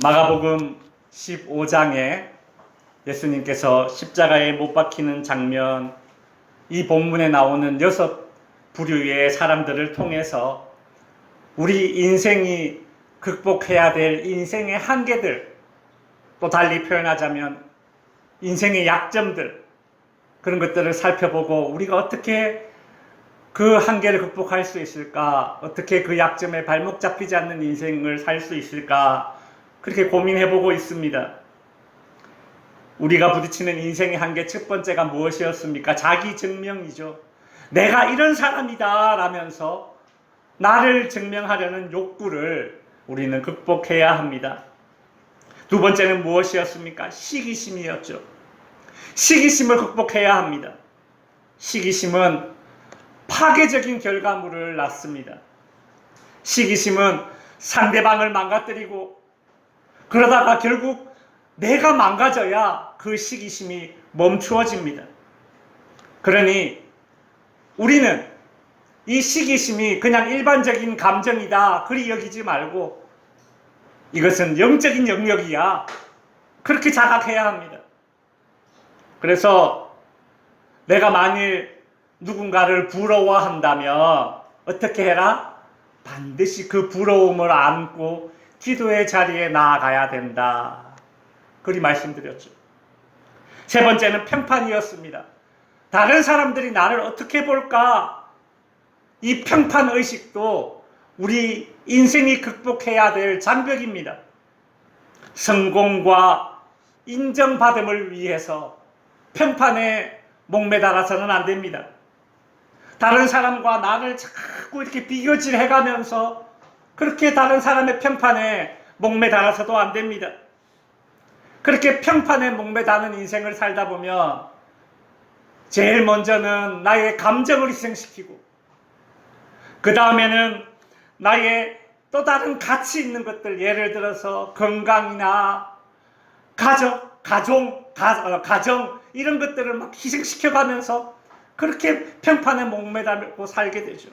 마가복음 15장에 예수님께서 십자가에 못 박히는 장면, 이 본문에 나오는 6부류의 사람들을 통해서 우리 인생이 극복해야 될 인생의 한계들, 또 달리 표현하자면 인생의 약점들, 그런 것들을 살펴보고 우리가 어떻게 그 한계를 극복할 수 있을까, 어떻게 그 약점에 발목 잡히지 않는 인생을 살 수 있을까, 그렇게 고민해보고 있습니다. 우리가 부딪히는 인생의 한계 첫 번째가 무엇이었습니까? 자기 증명이죠. 내가 이런 사람이다 라면서 나를 증명하려는 욕구를 우리는 극복해야 합니다. 두 번째는 무엇이었습니까? 시기심이었죠. 시기심을 극복해야 합니다. 시기심은 파괴적인 결과물을 낳습니다. 시기심은 상대방을 망가뜨리고 그러다가 결국 내가 망가져야 그 시기심이 멈추어집니다. 그러니 우리는 이 시기심이 그냥 일반적인 감정이다 그리 여기지 말고 이것은 영적인 영역이야, 그렇게 자각해야 합니다. 그래서 내가 만일 누군가를 부러워한다면 어떻게 해라? 반드시 그 부러움을 안고 기도의 자리에 나아가야 된다, 그리 말씀드렸죠. 세 번째는 평판이었습니다. 다른 사람들이 나를 어떻게 볼까? 이 평판의식도 우리 인생이 극복해야 될 장벽입니다. 성공과 인정받음을 위해서 평판에 목매달아서는 안 됩니다. 다른 사람과 나를 자꾸 이렇게 비교질 해가면서 그렇게 다른 사람의 평판에 목매달아서도 안 됩니다. 그렇게 평판에 목매다는 인생을 살다 보면 제일 먼저는 나의 감정을 희생시키고 그 다음에는 나의 또 다른 가치 있는 것들, 예를 들어서 건강이나 가정 이런 것들을 막 희생시켜가면서 그렇게 평판에 목매달고 살게 되죠.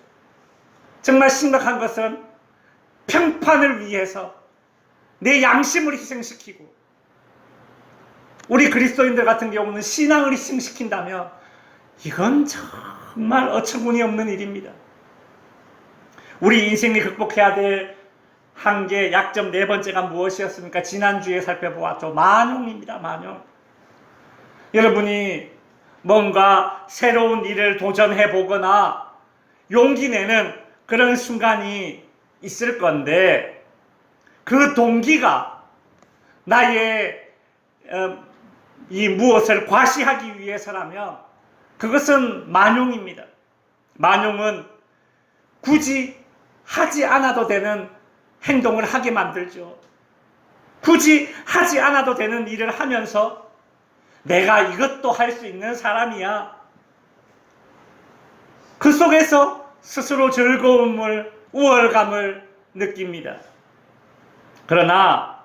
정말 심각한 것은 평판을 위해서 내 양심을 희생시키고, 우리 그리스도인들 같은 경우는 신앙을 희생시킨다면 이건 정말 어처구니 없는 일입니다. 우리 인생이 극복해야 될 한계, 약점 네 번째가 무엇이었습니까? 지난주에 살펴보았죠. 만용입니다. 만용. 여러분이 뭔가 새로운 일을 도전해 보거나 용기 내는 그런 순간이 있을 건데 그 동기가 나의 이 무엇을 과시하기 위해서라면 그것은 만용입니다. 만용은 굳이 하지 않아도 되는 행동을 하게 만들죠. 굳이 하지 않아도 되는 일을 하면서 내가 이것도 할 수 있는 사람이야, 그 속에서 스스로 즐거움을, 우월감을 느낍니다. 그러나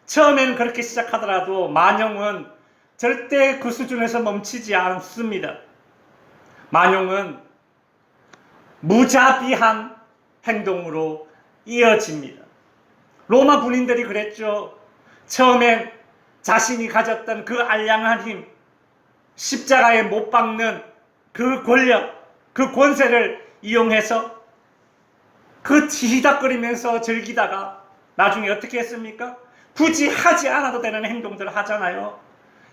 처음에는 그렇게 시작하더라도 만용은 절대 그 수준에서 멈추지 않습니다. 만용은 무자비한 행동으로 이어집니다. 로마 군인들이 그랬죠. 처음엔 자신이 가졌던 그 알량한 힘, 십자가에 못 박는 그 권력, 그 권세를 이용해서 그 히덕거리면서 즐기다가 나중에 어떻게 했습니까? 굳이 하지 않아도 되는 행동들을 하잖아요.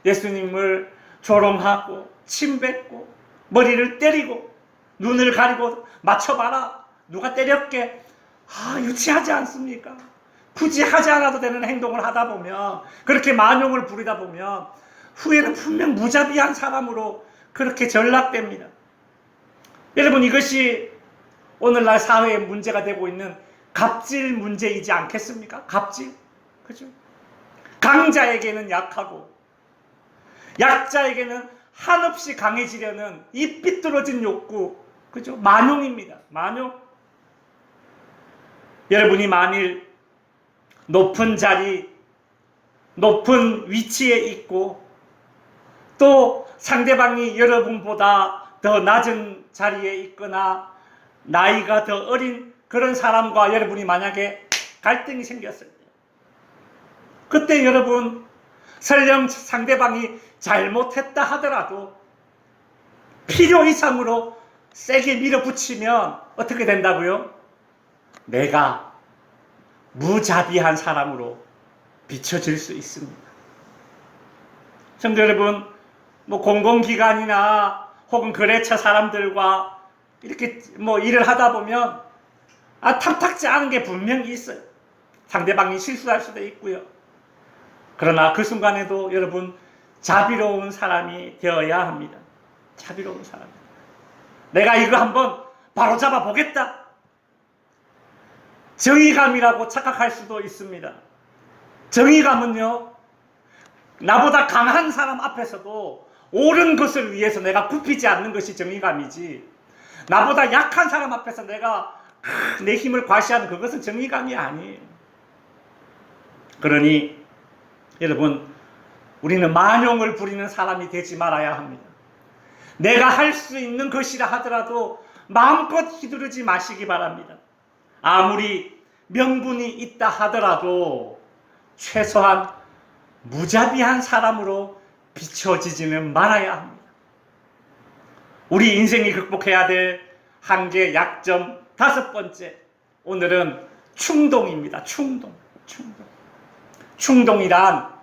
예수님을 조롱하고 침뱉고 머리를 때리고 눈을 가리고 맞춰봐라, 누가 때렸게. 유치하지 않습니까? 굳이 하지 않아도 되는 행동을 하다 보면, 그렇게 만용을 부리다 보면 후에는 분명 무자비한 사람으로 그렇게 전락됩니다. 여러분, 이것이 오늘날 사회의 문제가 되고 있는 갑질 문제이지 않겠습니까? 갑질, 그죠? 강자에게는 약하고 약자에게는 한없이 강해지려는 이 삐뚤어진 욕구, 그죠? 만용입니다. 만용. 여러분이 만일 높은 자리, 높은 위치에 있고 또 상대방이 여러분보다 더 낮은 자리에 있거나 나이가 더 어린 그런 사람과 여러분이 만약에 갈등이 생겼을 때 그때 여러분 설령 상대방이 잘못했다 하더라도 필요 이상으로 세게 밀어붙이면 어떻게 된다고요? 내가 무자비한 사람으로 비춰질 수 있습니다. 성도 여러분, 공공기관이나 혹은 거래처 사람들과 이렇게 일을 하다 보면 탐탁지 않은 게 분명히 있어요. 상대방이 실수할 수도 있고요. 그러나 그 순간에도 여러분 자비로운 사람이 되어야 합니다. 자비로운 사람. 내가 이거 한번 바로잡아 보겠다. 정의감이라고 착각할 수도 있습니다. 정의감은요, 나보다 강한 사람 앞에서도 옳은 것을 위해서 내가 굽히지 않는 것이 정의감이지, 나보다 약한 사람 앞에서 내가 내 힘을 과시하는 그것은 정의감이 아니에요. 그러니 여러분, 우리는 만용을 부리는 사람이 되지 말아야 합니다. 내가 할 수 있는 것이라 하더라도 마음껏 휘두르지 마시기 바랍니다. 아무리 명분이 있다 하더라도 최소한 무자비한 사람으로 비춰지지는 말아야 합니다. 우리 인생이 극복해야 될 한계, 약점 5번째. 오늘은 충동입니다. 충동이란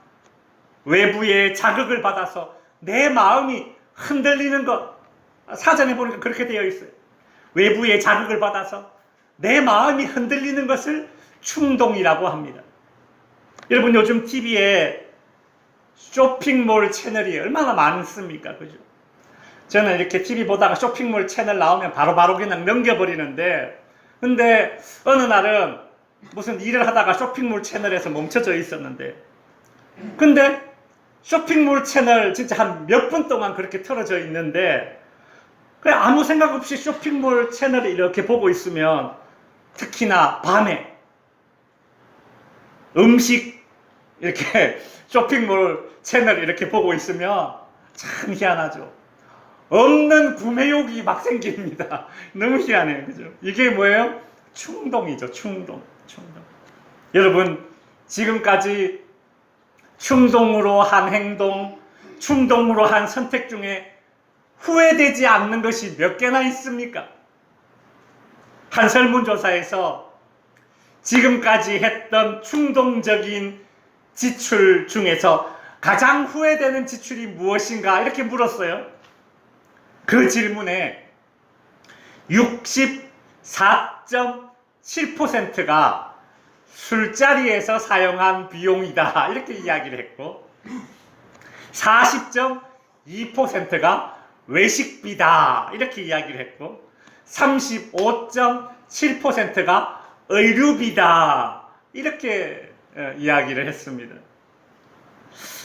외부의 자극을 받아서 내 마음이 흔들리는 것. 사전에 보니까 그렇게 되어 있어요. 외부의 자극을 받아서 내 마음이 흔들리는 것을 충동이라고 합니다. 여러분, 요즘 TV에 쇼핑몰 채널이 얼마나 많습니까? 그죠? 저는 이렇게 TV 보다가 쇼핑몰 채널 나오면 바로바로 그냥 넘겨버리는데, 근데 어느 날은 무슨 일을 하다가 쇼핑몰 채널에서 멈춰져 있었는데, 근데 쇼핑몰 채널 진짜 한 몇 분 동안 그렇게 틀어져 있는데, 그냥 아무 생각 없이 쇼핑몰 채널을 이렇게 보고 있으면, 특히나 밤에 음식 이렇게 쇼핑몰 채널 이렇게 보고 있으면 참 희한하죠. 없는 구매욕이 막 생깁니다. 너무 희한해요. 그죠? 이게 뭐예요? 충동이죠. 충동. 여러분, 지금까지 충동으로 한 행동, 충동으로 한 선택 중에 후회되지 않는 것이 몇 개나 있습니까? 한 설문조사에서 지금까지 했던 충동적인 지출 중에서 가장 후회되는 지출이 무엇인가? 이렇게 물었어요. 그 질문에 64.7%가 술자리에서 사용한 비용이다. 이렇게 이야기를 했고, 40.2%가 외식비다. 이렇게 이야기를 했고, 35.7%가 의류비다. 이렇게 이야기를 했습니다.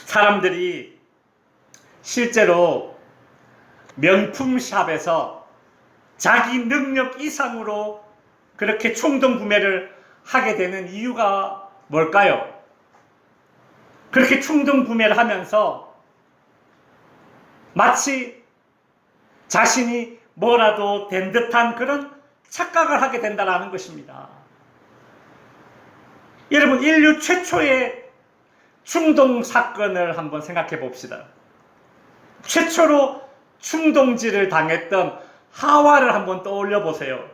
사람들이 실제로 명품샵에서 자기 능력 이상으로 그렇게 충동 구매를 하게 되는 이유가 뭘까요? 그렇게 충동 구매를 하면서 마치 자신이 뭐라도 된 듯한 그런 착각을 하게 된다는 것입니다. 여러분, 인류 최초의 충동 사건을 한번 생각해 봅시다. 최초로 충동질을 당했던 하와를 한번 떠올려 보세요.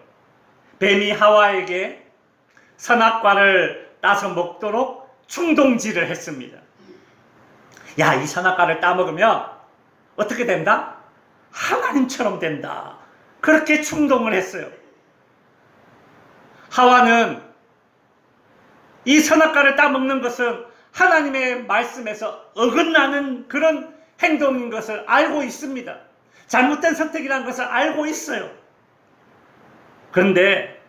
뱀이 하와에게 선악과를 따서 먹도록 충동질을 했습니다. 야, 이 선악과를 따먹으면 어떻게 된다? 하나님처럼 된다. 그렇게 충동을 했어요. 하와는 이 선악과를 따먹는 것은 하나님의 말씀에서 어긋나는 그런 행동인 것을 알고 있습니다. 잘못된 선택이라는 것을 알고 있어요. 그런데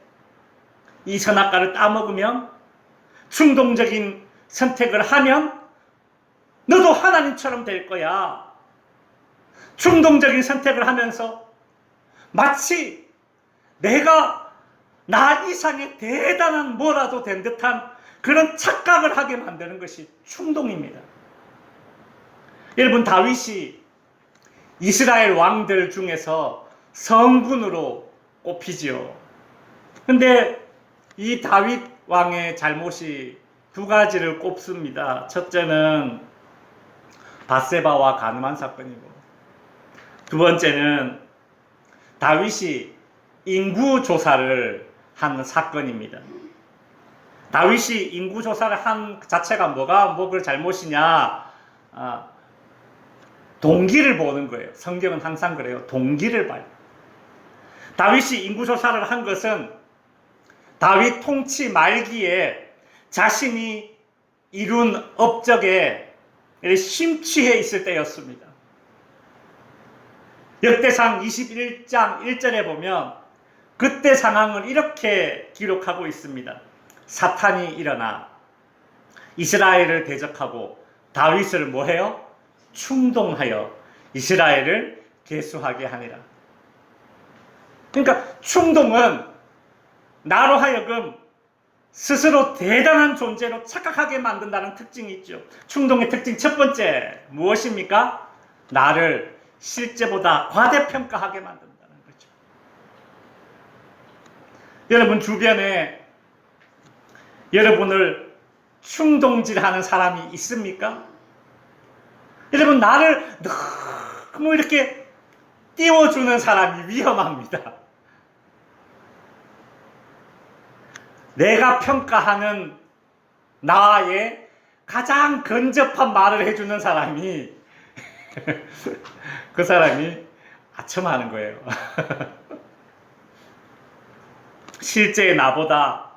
이 선악과를 따먹으면, 충동적인 선택을 하면 너도 하나님처럼 될 거야. 충동적인 선택을 하면서 마치 내가 나 이상의 대단한 뭐라도 된 듯한 그런 착각을 하게 만드는 것이 충동입니다. 여러분, 다윗이 이스라엘 왕들 중에서 성군으로 꼽히지요. 근데 이 다윗 왕의 잘못이 두 가지를 꼽습니다. 첫째는 밧세바와 간음한 사건이고, 두 번째는 다윗이 인구조사를 한 사건입니다. 다윗이 인구조사를 한 자체가 뭐가 잘못이냐, 동기를 보는 거예요. 성경은 항상 그래요. 동기를 봐요. 다윗이 인구조사를 한 것은 다윗 통치 말기에 자신이 이룬 업적에 심취해 있을 때였습니다. 역대상 21장 1절에 보면 그때 상황을 이렇게 기록하고 있습니다. 사탄이 일어나 이스라엘을 대적하고 다윗을 뭐해요? 충동하여 이스라엘을 계수하게 하니라. 그러니까 충동은 나로 하여금 스스로 대단한 존재로 착각하게 만든다는 특징이 있죠. 충동의 특징 첫 번째 무엇입니까? 나를 실제보다 과대평가하게 만든다는 거죠. 여러분 주변에 여러분을 충동질하는 사람이 있습니까? 여러분 나를 너무 이렇게 띄워주는 사람이 위험합니다. 내가 평가하는 나의 가장 근접한 말을 해주는 사람이 그 사람이 아첨하는 거예요. 실제 나보다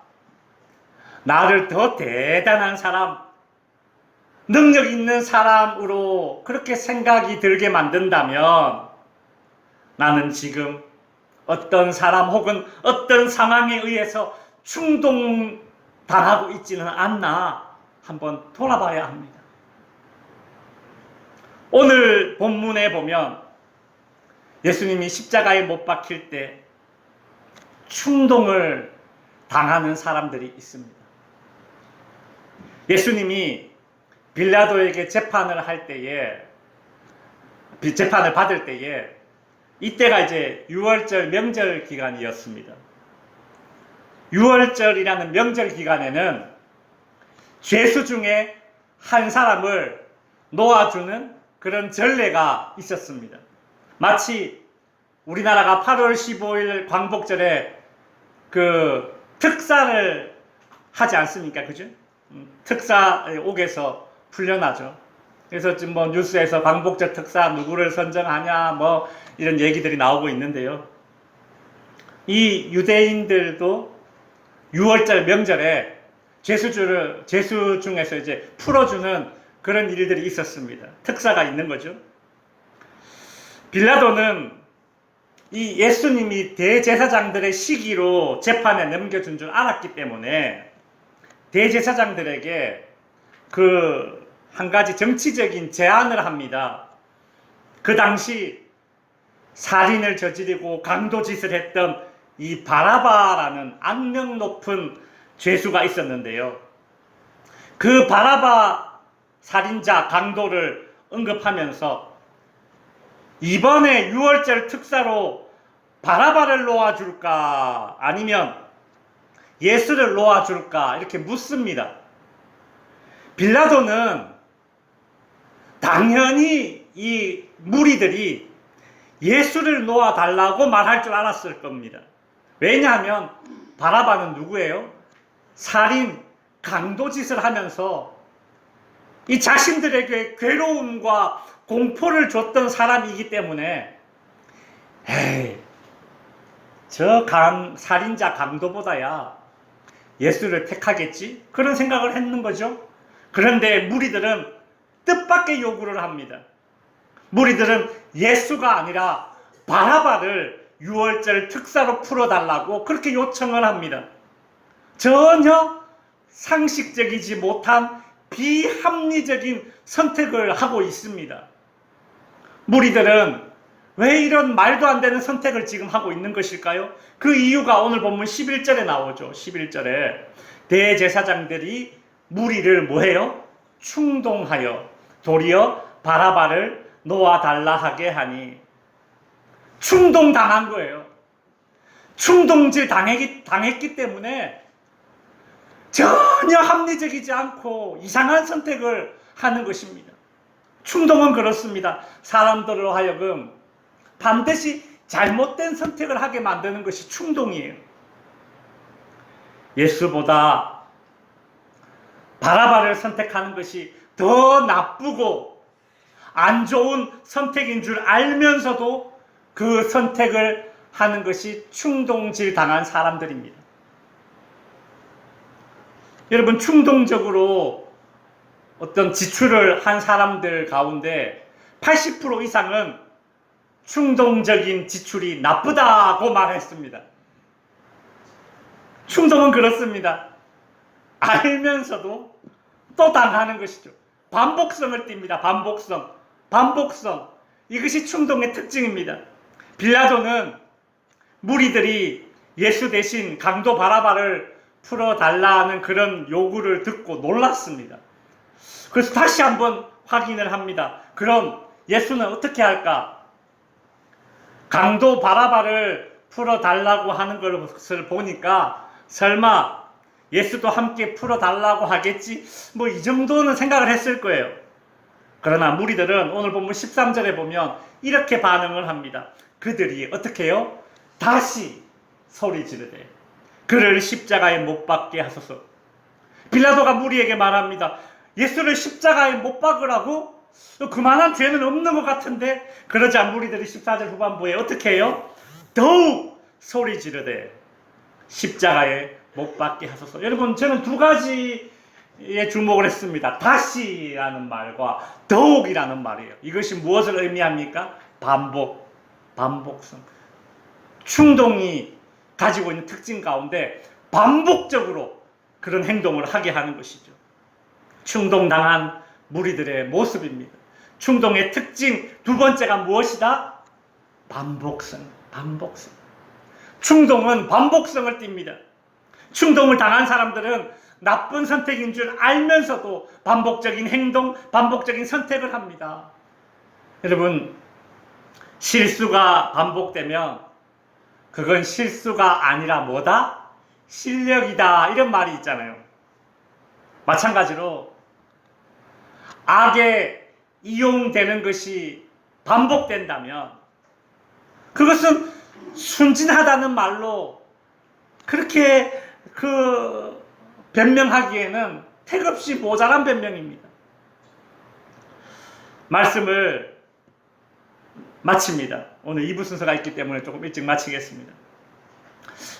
나를 더 대단한 사람, 능력 있는 사람으로 그렇게 생각이 들게 만든다면 나는 지금 어떤 사람 혹은 어떤 상황에 의해서 충동당하고 있지는 않나 한번 돌아봐야 합니다. 오늘 본문에 보면 예수님이 십자가에 못 박힐 때 충동을 당하는 사람들이 있습니다. 예수님이 빌라도에게 재판을 받을 때에 이때가 이제 6월절 명절 기간이었습니다. 6월절이라는 명절 기간에는 죄수 중에 한 사람을 놓아주는 그런 전례가 있었습니다. 마치 우리나라가 8월 15일 광복절에 그 특사를 하지 않습니까? 그죠? 특사 옥에서 풀려나죠. 그래서 지금 뭐 뉴스에서 광복절 특사 누구를 선정하냐 뭐 이런 얘기들이 나오고 있는데요. 이 유대인들도 6월절 명절에 죄수 중에서 이제 풀어주는 그런 일들이 있었습니다. 특사가 있는 거죠. 빌라도는 이 예수님이 대제사장들의 시기로 재판에 넘겨준 줄 알았기 때문에 대제사장들에게 그 한 가지 정치적인 제안을 합니다. 그 당시 살인을 저지르고 강도짓을 했던 이 바라바라는 악명 높은 죄수가 있었는데요. 그 바라바 살인자 강도를 언급하면서 이번에 6월절 특사로 바라바를 놓아줄까 아니면 예수를 놓아줄까 이렇게 묻습니다. 빌라도는 당연히 이 무리들이 예수를 놓아달라고 말할 줄 알았을 겁니다. 왜냐하면 바라바는 누구예요? 살인, 강도짓을 하면서 이 자신들에게 괴로움과 공포를 줬던 사람이기 때문에 저 살인자 강도보다야 예수를 택하겠지? 그런 생각을 했는 거죠. 그런데 무리들은 뜻밖의 요구를 합니다. 무리들은 예수가 아니라 바라바를 6월절 특사로 풀어달라고 그렇게 요청을 합니다. 전혀 상식적이지 못한 비합리적인 선택을 하고 있습니다. 무리들은 왜 이런 말도 안 되는 선택을 지금 하고 있는 것일까요? 그 이유가 오늘 본문 11절에 나오죠. 11절에 대제사장들이 무리를 뭐해요? 충동하여 도리어 바라바를 놓아달라 하게 하니 충동당한 거예요. 충동질 당했기 때문에 전혀 합리적이지 않고 이상한 선택을 하는 것입니다. 충동은 그렇습니다. 사람들로 하여금 반드시 잘못된 선택을 하게 만드는 것이 충동이에요. 예수보다 바라바를 선택하는 것이 더 나쁘고 안 좋은 선택인 줄 알면서도 그 선택을 하는 것이 충동질 당한 사람들입니다. 여러분, 충동적으로 어떤 지출을 한 사람들 가운데 80% 이상은 충동적인 지출이 나쁘다고 말했습니다. 충동은 그렇습니다. 알면서도 또 당하는 것이죠. 반복성을 띱니다. 반복성. 이것이 충동의 특징입니다. 빌라도는 무리들이 예수 대신 강도 바라바를 풀어달라는 그런 요구를 듣고 놀랐습니다. 그래서 다시 한번 확인을 합니다. 그럼 예수는 어떻게 할까? 강도 바라바를 풀어달라고 하는 것을 보니까 설마 예수도 함께 풀어달라고 하겠지? 뭐 이 정도는 생각을 했을 거예요. 그러나 무리들은 오늘 본문 13절에 보면 이렇게 반응을 합니다. 그들이 어떻게 해요? 다시 소리 지르되 그를 십자가에 못 박게 하소서. 빌라도가 무리에게 말합니다. 예수를 십자가에 못 박으라고? 그만한 죄는 없는 것 같은데. 그러자 무리들이 14절 후반부에 어떻게 해요? 더욱 소리 지르되 십자가에 못 박게 하소서. 여러분, 저는 두 가지에 주목을 했습니다. 다시라는 말과 더욱이라는 말이에요. 이것이 무엇을 의미합니까? 반복성. 충동이 가지고 있는 특징 가운데 반복적으로 그런 행동을 하게 하는 것이죠. 충동당한 무리들의 모습입니다. 충동의 특징 두 번째가 무엇이다? 반복성. 충동은 반복성을 띱니다. 충동을 당한 사람들은 나쁜 선택인 줄 알면서도 반복적인 행동, 반복적인 선택을 합니다. 여러분, 실수가 반복되면 그건 실수가 아니라 뭐다? 실력이다. 이런 말이 있잖아요. 마찬가지로 악에 이용되는 것이 반복된다면 그것은 순진하다는 말로 그렇게 변명하기에는 택없이 모자란 변명입니다. 말씀을 마칩니다. 오늘 2부 순서가 있기 때문에 조금 일찍 마치겠습니다.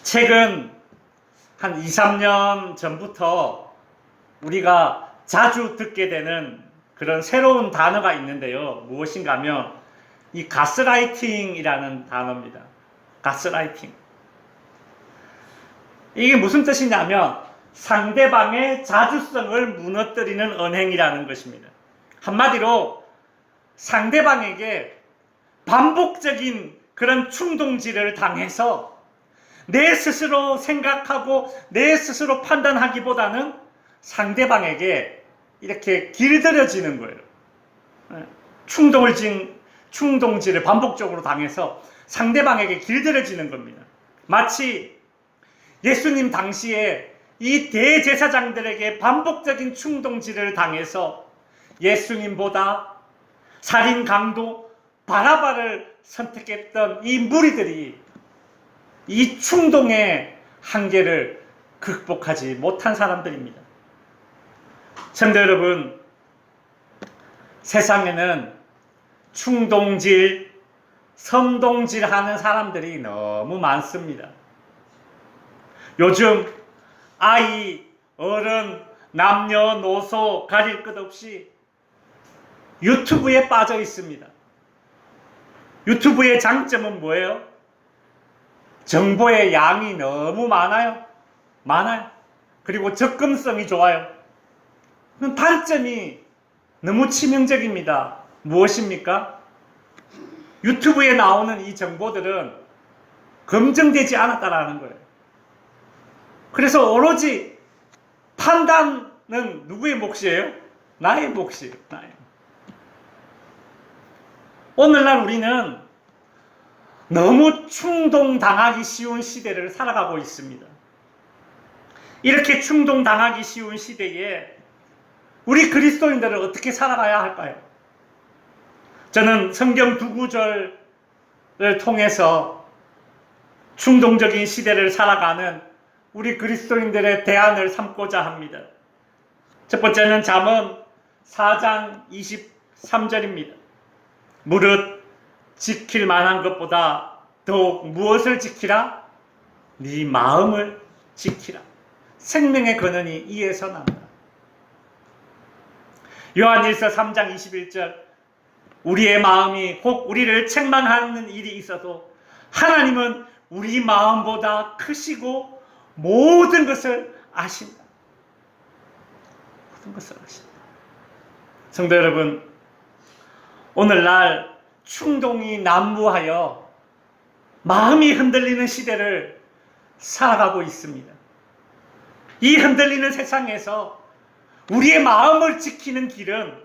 최근 한 2, 3년 전부터 우리가 자주 듣게 되는 그런 새로운 단어가 있는데요. 무엇인가 하면 이 가스라이팅이라는 단어입니다. 가스라이팅. 이게 무슨 뜻이냐면 상대방의 자주성을 무너뜨리는 언행이라는 것입니다. 한마디로 상대방에게 반복적인 그런 충동질을 당해서 내 스스로 생각하고 내 스스로 판단하기보다는 상대방에게 이렇게 길들여지는 거예요. 충동질을 반복적으로 당해서 상대방에게 길들여지는 겁니다. 마치 예수님 당시에 이 대제사장들에게 반복적인 충동질을 당해서 예수님보다 살인 강도 바라바를 선택했던 이 무리들이 이 충동의 한계를 극복하지 못한 사람들입니다. 성도 여러분, 세상에는 충동질, 선동질 하는 사람들이 너무 많습니다. 요즘 아이, 어른, 남녀노소 가릴 것 없이 유튜브에 빠져 있습니다. 유튜브의 장점은 뭐예요? 정보의 양이 너무 많아요. 그리고 접근성이 좋아요. 단점이 너무 치명적입니다. 무엇입니까? 유튜브에 나오는 이 정보들은 검증되지 않았다라는 거예요. 그래서 오로지 판단은 누구의 몫이에요? 나의 몫이에요. 오늘날 우리는 너무 충동당하기 쉬운 시대를 살아가고 있습니다. 이렇게 충동당하기 쉬운 시대에 우리 그리스도인들은 어떻게 살아가야 할까요? 저는 성경 두 구절을 통해서 충동적인 시대를 살아가는 우리 그리스도인들의 대안을 삼고자 합니다. 첫 번째는 잠언 4장 23절입니다. 무릇 지킬 만한 것보다 더욱 무엇을 지키라? 네 마음을 지키라. 생명의 근원이 이에서 난다. 요한일서 3장 21절 우리의 마음이 혹 우리를 책망하는 일이 있어도 하나님은 우리 마음보다 크시고 모든 것을 아신다. 모든 것을 아신다. 성도 여러분, 오늘날 충동이 난무하여 마음이 흔들리는 시대를 살아가고 있습니다. 이 흔들리는 세상에서 우리의 마음을 지키는 길은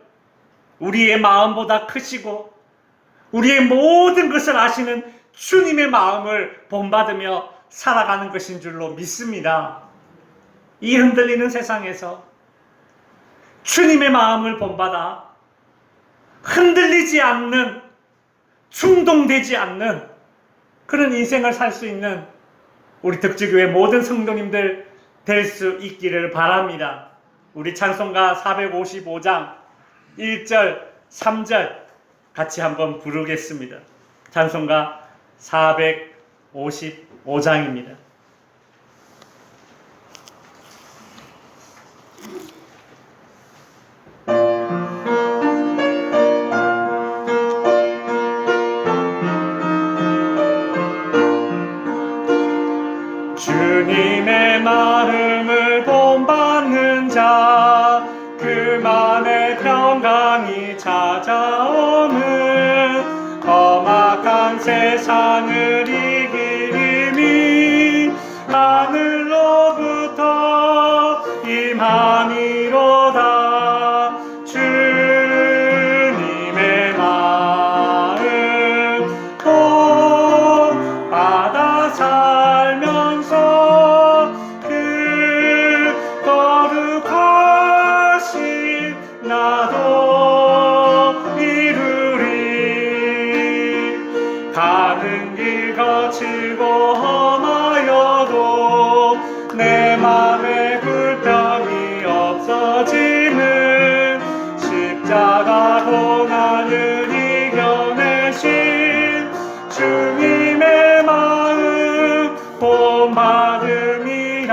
우리의 마음보다 크시고 우리의 모든 것을 아시는 주님의 마음을 본받으며 살아가는 것인 줄로 믿습니다. 이 흔들리는 세상에서 주님의 마음을 본받아 흔들리지 않는, 충동되지 않는 그런 인생을 살 수 있는 우리 덕지교회 모든 성도님들 될 수 있기를 바랍니다. 우리 찬송가 455장 1절, 3절 같이 한번 부르겠습니다. 찬송가 455장입니다. 주님의 마음을 본받는 자 그만의 평강이 찾아오는 험악한 세상을 이길 힘이 하늘로부터 임함이로다. 주님의 마음 본받아 살면서 그 거룩하신 나도 이루리. 가는 길 거칠고 험하여도 내 맘에 불평이 없어지는 십자가 고난을 이겨내신 주님의 마음 본받음이라.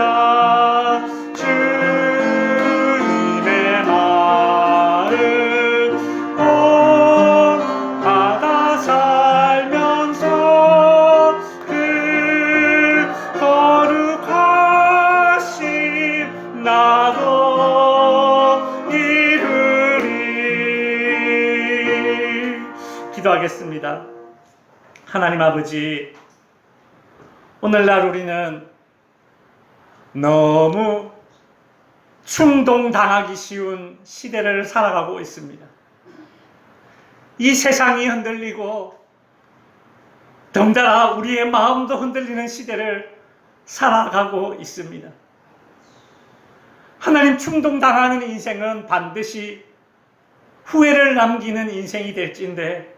주님의 마음 본받아 살면서 그 거룩하신 나도 이루리. 기도하겠습니다. 하나님 아버지, 오늘날 우리는 너무 충동당하기 쉬운 시대를 살아가고 있습니다. 이 세상이 흔들리고 덩달아 우리의 마음도 흔들리는 시대를 살아가고 있습니다. 하나님, 충동당하는 인생은 반드시 후회를 남기는 인생이 될진데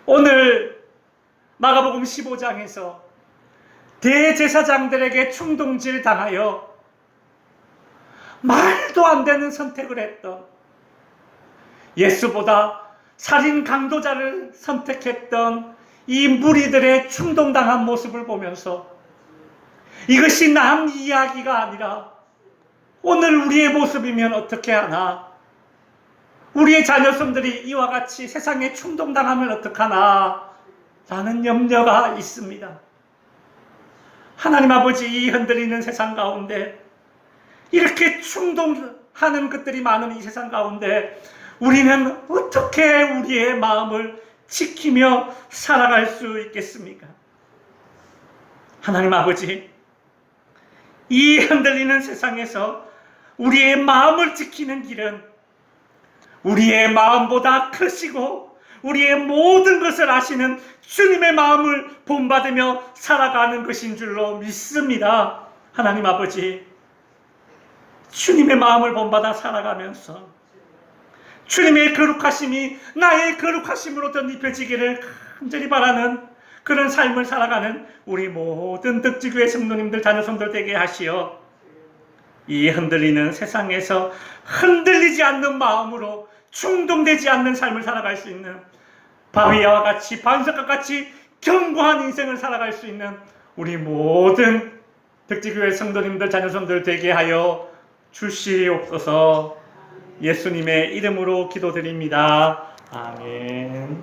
오늘 마가복음 15장에서 대제사장들에게 충동질 당하여 말도 안 되는 선택을 했던, 예수보다 살인 강도자를 선택했던 이 무리들의 충동당한 모습을 보면서 이것이 남 이야기가 아니라 오늘 우리의 모습이면 어떻게 하나, 우리의 자녀손들이 이와 같이 세상에 충동당하면 어떡하나 라는 염려가 있습니다. 하나님 아버지, 이 흔들리는 세상 가운데, 이렇게 충동하는 것들이 많은 이 세상 가운데 우리는 어떻게 우리의 마음을 지키며 살아갈 수 있겠습니까? 하나님 아버지, 이 흔들리는 세상에서 우리의 마음을 지키는 길은 우리의 마음보다 크시고 우리의 모든 것을 아시는 주님의 마음을 본받으며 살아가는 것인 줄로 믿습니다. 하나님 아버지, 주님의 마음을 본받아 살아가면서 주님의 거룩하심이 나의 거룩하심으로 덧입혀지기를 간절히 바라는 그런 삶을 살아가는 우리 모든 덕지교회 성도님들, 자녀손들 되게 하시어 이 흔들리는 세상에서 흔들리지 않는 마음으로 충동되지 않는 삶을 살아갈 수 있는 바위와 같이 반석과 같이 견고한 인생을 살아갈 수 있는 우리 모든 덕지교회 성도님들, 자녀손들 되게 하여 주시옵소서. 예수님의 이름으로 기도드립니다. 아멘.